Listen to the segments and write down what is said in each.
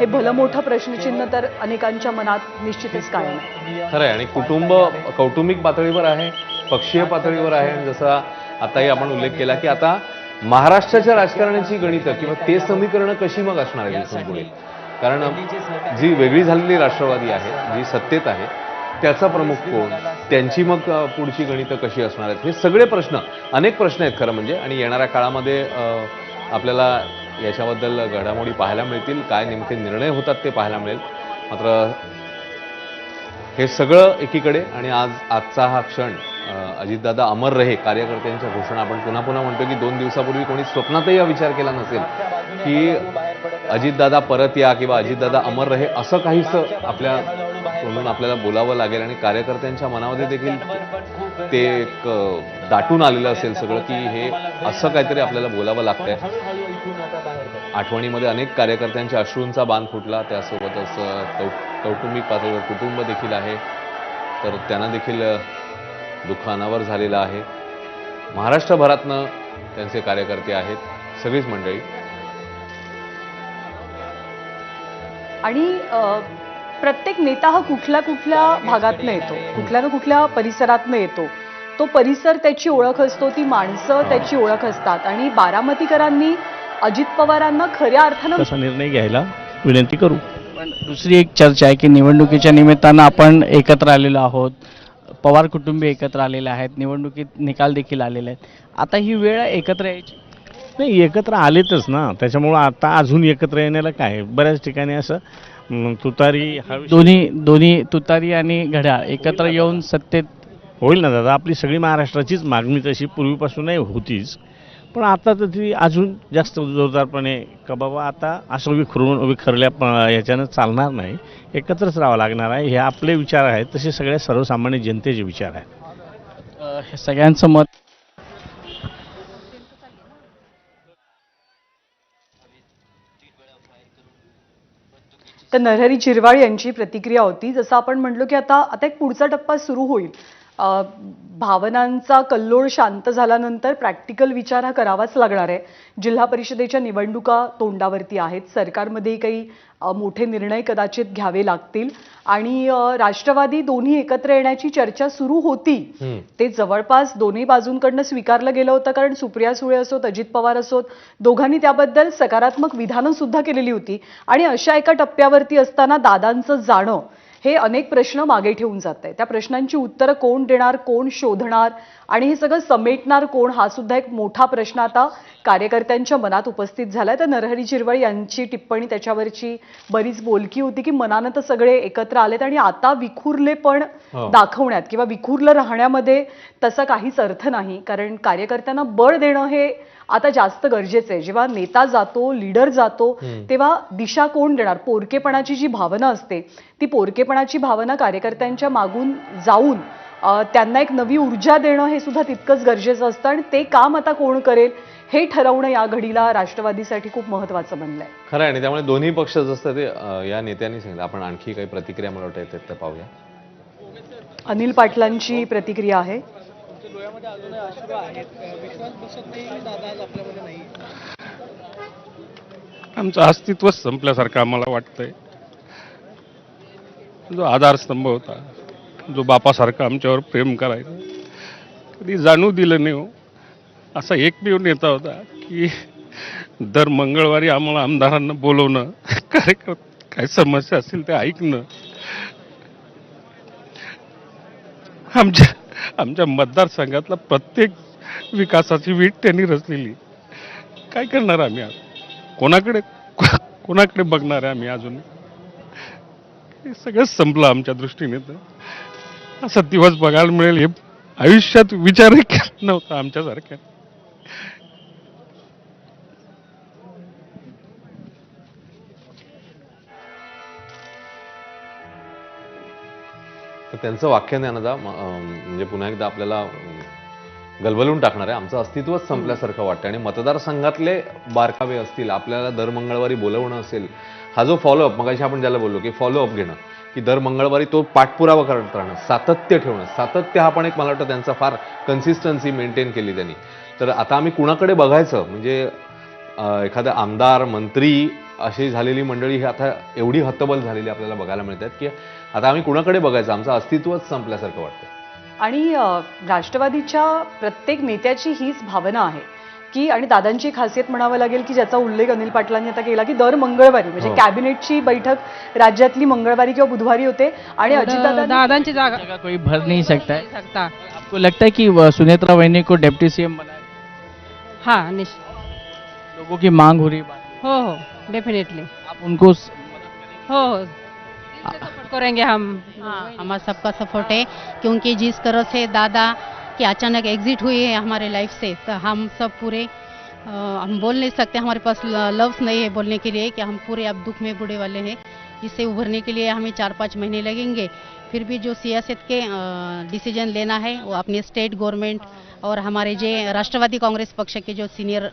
हे भलं मोठं प्रश्नचिन्ह तर अनेकांच्या मनात निश्चितच कायम आहे. खरं आहे. आणि कौटुंबिक पातळीवर आहे, पक्षीय पातळीवर आहे. आणि जसा आताही आपण उल्लेख केला की आता महाराष्ट्राच्या राजकारणाची गणितं किंवा ते समीकरणं कशी मग असणार आहे इथून पुढे. कारण जी वेगळी झालेली राष्ट्रवादी आहे, जी सत्तेत आहे, त्याचा प्रमुख कोण, त्यांची मग पुढची गणितं कशी असणार आहेत, हे सगळे प्रश्न, अनेक प्रश्न आहेत खरं म्हणजे. आणि येणाऱ्या काळामध्ये आपल्याला याच्याबद्दल घडामोडी पाहायला मिळतील, काय नेमके निर्णय होतात ते पाहायला मिळेल. मात्र हे सगळं एकीकडे आणि आजचा हा क्षण, अजितदादा अमर रहे कार्यकर्त्यांच्या घोषणा, आपण पुन्हा पुन्हा म्हणतो की 2 दिवसापूर्वी कोणी स्वप्नातही हा विचार केला नसेल की अजितदादा परत या किंवा अजितदादा अमर रहे असं काहीसं आपल्या तोंडून आपल्याला बोलावं लागेल. आणि कार्यकर्त्यांच्या मनामध्ये देखील ते एक दाटून आलेलं असेल सगळं की हे असं काहीतरी आपल्याला बोलावं लागतंय. आठवणीमध्ये अनेक कार्यकर्त्यांच्या अश्रूंचा बांध फुटला. त्यासोबतच कौटुंबिक पातळीवर कुटुंब देखील आहे, तर त्यांना देखील दुःख अनावर झालेलं आहे. महाराष्ट्रभरातनं त्यांचे कार्यकर्ते आहेत, सगळीच मंडळी. आणि प्रत्येक नेता हा कुठल्या कुठल्या भागातनं येतो, कुठल्या ना कुठल्या परिसरातनं येतो. तो परिसर त्याची ओळख असतो, ती माणसं त्याची ओळख असतात. आणि बारामतीकरांनी अजित पवारांना खऱ्या अर्थानं तसा निर्णय घ्यायला विनंती करू. पण दुसरी एक चर्चा आहे की निवडणुकीच्या निमित्तानं आपण एकत्र आलेलो आहोत, पवार कुटुंबीय एकत्र आलेले आहेत, निवडणुकीत निकाल देखील आलेले आहेत. आता ही वेळ आहे एकत्र यायची. नाही, एकत्र आलेतच ना, त्याच्यामुळं आता अजून एकत्र येण्याला काय. बऱ्याच ठिकाणी असं तुतारी हा विषय दोन्ही तुतारी आणि घड्याळ एकत्र येऊन सत्तेत होईल ना दादा. आपली सगळी महाराष्ट्राचीच मागणी तशी पूर्वीपासूनही होतीच, पण आता तर ती अजून जास्त जोरदारपणे का बाबा आता असं विखरल्या याच्यानं चालणार नाही, एकत्रच राहावं लागणार आहे. हे आपले विचार आहेत, तसे सगळ्या सर्वसामान्य जनतेचे विचार आहेत. हे सगळ्यांचं मत. तर नरहरी झिरवाळ यांची प्रतिक्रिया होती. जसं आपण म्हटलो की आता एक पुढचा टप्पा सुरू होईल. भावनांचा कल्लोळ शांत झाल्यानंतर प्रॅक्टिकल विचार हा करावाच लागणार आहे. जिल्हा परिषदेच्या निवडणुका तोंडावरती आहेत, सरकारमध्येही काही मोठे निर्णय कदाचित घ्यावे लागतील. आणि राष्ट्रवादी दोन्ही एकत्र येण्याची चर्चा सुरू होती. ते जवळपास दोन्ही बाजूंकडनं स्वीकारलं गेलं होतं, कारण सुप्रिया सुळे असोत, अजित पवार असोत, दोघांनी त्याबद्दल सकारात्मक विधानं सुद्धा केलेली होती. आणि अशा एका टप्प्यावरती असताना दादांचं जाणं हे अनेक प्रश्न मागे ठेवून जात आहे. त्या प्रश्नांची उत्तरं कोण देणार, कोण शोधणार आणि हे सगळं समेटणार कोण, हा सुद्धा एक मोठा प्रश्न आता कार्यकर्त्यांच्या मनात उपस्थित झालाय. तर नरहरी झिरवाळ यांची टिप्पणी त्याच्यावरची बरीच बोलकी होती की मनानं तर सगळे एकत्र आलेत आणि आता विखुरले पण दाखवण्यात किंवा विखुरलं राहण्यामध्ये तसा काहीच अर्थ नाही. कारण कार्यकर्त्यांना बळ देणं हे आता जास्त गरजेचं आहे. जेव्हा नेता जातो, लीडर जातो, तेव्हा दिशा कोण देणार. पोरकेपणाची जी भावना असते, ती पोरकेपणाची भावना कार्यकर्त्यांच्या मागून जाऊन त्यांना एक नवी ऊर्जा देणं हे सुद्धा तितकंच गरजेचं असतं. आणि ते काम आता कोण करेल हे ठरवणं या घडीला राष्ट्रवादीसाठी खूप महत्त्वाचं बनलंय. खरं आहे. आणि त्यामुळे दोन्ही पक्ष जसं ते या नेत्यांनी सांगितलं. आपण आणखी काही प्रतिक्रिया मला वाटतं येतात, ते पाहूया. अनिल पाटलांची प्रतिक्रिया आहे. आमचं अस्तित्वच संपल्यासारखं आम्हाला वाटतंय. जो आधारस्तंभ होता, जो बापासारखा आमच्यावर प्रेम करायचा, कधी जाणू दिलं नाही हो. असा एकमेव नेता होता की दर मंगळवारी आम्हाला आमदारांना बोलवणं, काय समस्या असेल ते ऐकणं. आमच्या मतदारसंघातला प्रत्येक विकासाची वीट त्यांनी रचलेली. काय करणार आम्ही आज? कोणाकडे बघणार आहे आम्ही अजून? हे सगळंच संपलं आमच्या दृष्टीने. तर असा दिवस बघायला मिळेल हे आयुष्यात विचारही केला नव्हता आमच्यासारख्या. तर त्यांचं वाक्य ज्ञानदा म्हणजे पुन्हा एकदा आपल्याला गलबलून टाकणार आहे. आमचं अस्तित्वच संपल्यासारखं वाटतं. आणि मतदारसंघातले बारकावे असतील, आपल्याला दर मंगळवारी बोलवणं असेल, हा जो फॉलोअप मगाशी आपण ज्याला बोललो की फॉलोअप घेणं, की दर मंगळवारी तो पाठपुरावा करत राहणं, सातत्य ठेवणं. सातत्य हा पण एक मला वाटतं त्यांचा फार कन्सिस्टन्सी मेंटेन केली त्यांनी. तर आता आम्ही कुणाकडे बघायचं म्हणजे एखादा आमदार, मंत्री अशी झालेली मंडळी ही आता एवढी हतबल झालेली आपल्याला बघायला मिळतात की आता आम्ही कुणाकडे बघायचं, आमचं अस्तित्वच संपल्यासारखं वाटतं. आणि राष्ट्रवादीच्या प्रत्येक नेत्याची हीच भावना आहे की, आणि दादांची खासियत म्हणावं लागेल की ज्याचा उल्लेख अनिल पाटलांनी आता केला की दर मंगळवारी म्हणजे कॅबिनेटची बैठक राज्यातली मंगळवारी किंवा बुधवारी होते आणि अजितदादा दादांची जागा जगह कोई भर नहीं सकता है. सकता. आपको लगता है कि सुनेत्रा वहिनी को डिप्टी सीएम बनाए? हाँ निश्चित. लोगों की मांग हो रही है. हो डेफिनेटली. आप उनको हो सपोर्ट करेंगे हम. हाँ, हमारा सबका सपोर्ट है क्योंकि जिस तरह से दादा की अचानक एग्जिट हुई है हमारे लाइफ से, तो हम सब पूरे हम बोल नहीं सकते, हमारे पास लफ्ज़ नहीं है बोलने के लिए कि हम पूरे अब दुख में बुढ़े वाले हैं. इससे उभरने के लिए हमें 4-5 महीने लगेंगे. फिर भी जो सियासत के डिसीजन लेना है वो अपने स्टेट गवर्नमेंट और हमारे जो राष्ट्रवादी कांग्रेस पक्ष के जो सीनियर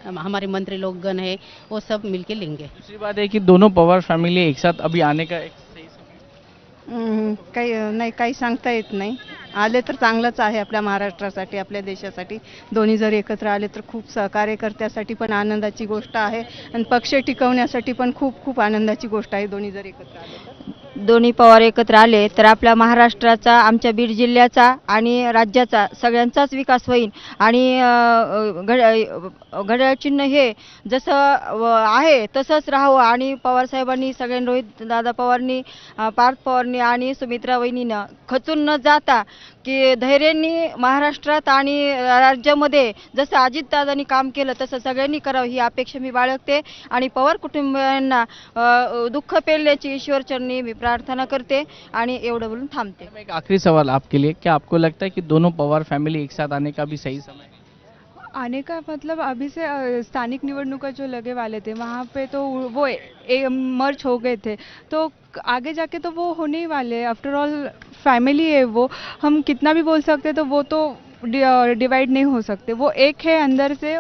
हमारे मंत्री लोग गण है वो सब मिलके लेंगे. दूसरी बात है कि दोनों पवार फैमिली एक साथ अभी आने का एक सही समय. काही नाही, काही सांगता येत नाही. आले तर चांगलंच आहे आपल्या महाराष्ट्रासाठी, आपल्या देशासाठी. दोन्ही जर एकत्र आले तर खूप कार्यकर्त्यासाठी पण आनंदाची गोष्ट आहे आणि पक्ष टिकवण्यासाठी पण खूप खूप आनंदाची गोष्ट आहे दोन्ही जर एकत्र आले तर. दोन्ही पवार एकत्र आले तर आपल्या महाराष्ट्राचा, आमच्या बीड जिल्ह्याचा आणि राज्याचा सगळ्यांचाच विकास होईल. आणि घड्याळ चिन्ह हे जसं आहे तसंच राहावं. आणि पवारसाहेबांनी सगळ्यांनी, रोहित दादा पवारनी, पार्थ पवारनी आणि सुमित्रा वहिनीनं खचून न जाता की धैर्याने महाराष्ट्रात आणि राज्यामध्ये जसं अजितदादांनी काम केलं तसं सगळ्यांनी करावं ही अपेक्षा मी बाळगते. आणि पवार कुटुंबियांना दुःख पेलण्याची ईश्वरचरणी मी प्रार्थना करते आणि एवढं बोलून थांबते. एक आखिरी सवाल आपके लिए, क्या आपको लगता है कि दोनों पवार फैमिली एक साथ आने का भी सही समय है? आने का मतलब अभी से स्थानिक निवडणुका जो लगे वाले थे वहाँ पे तो वो मर्ज हो गए थे, तो आगे जाके तो वो होने ही वाले. आफ्टर ऑल फैमिली है वो, हम कितना भी बोल सकते तो वो तो डिवाइड नहीं हो सकते. वो एक है अंदर से.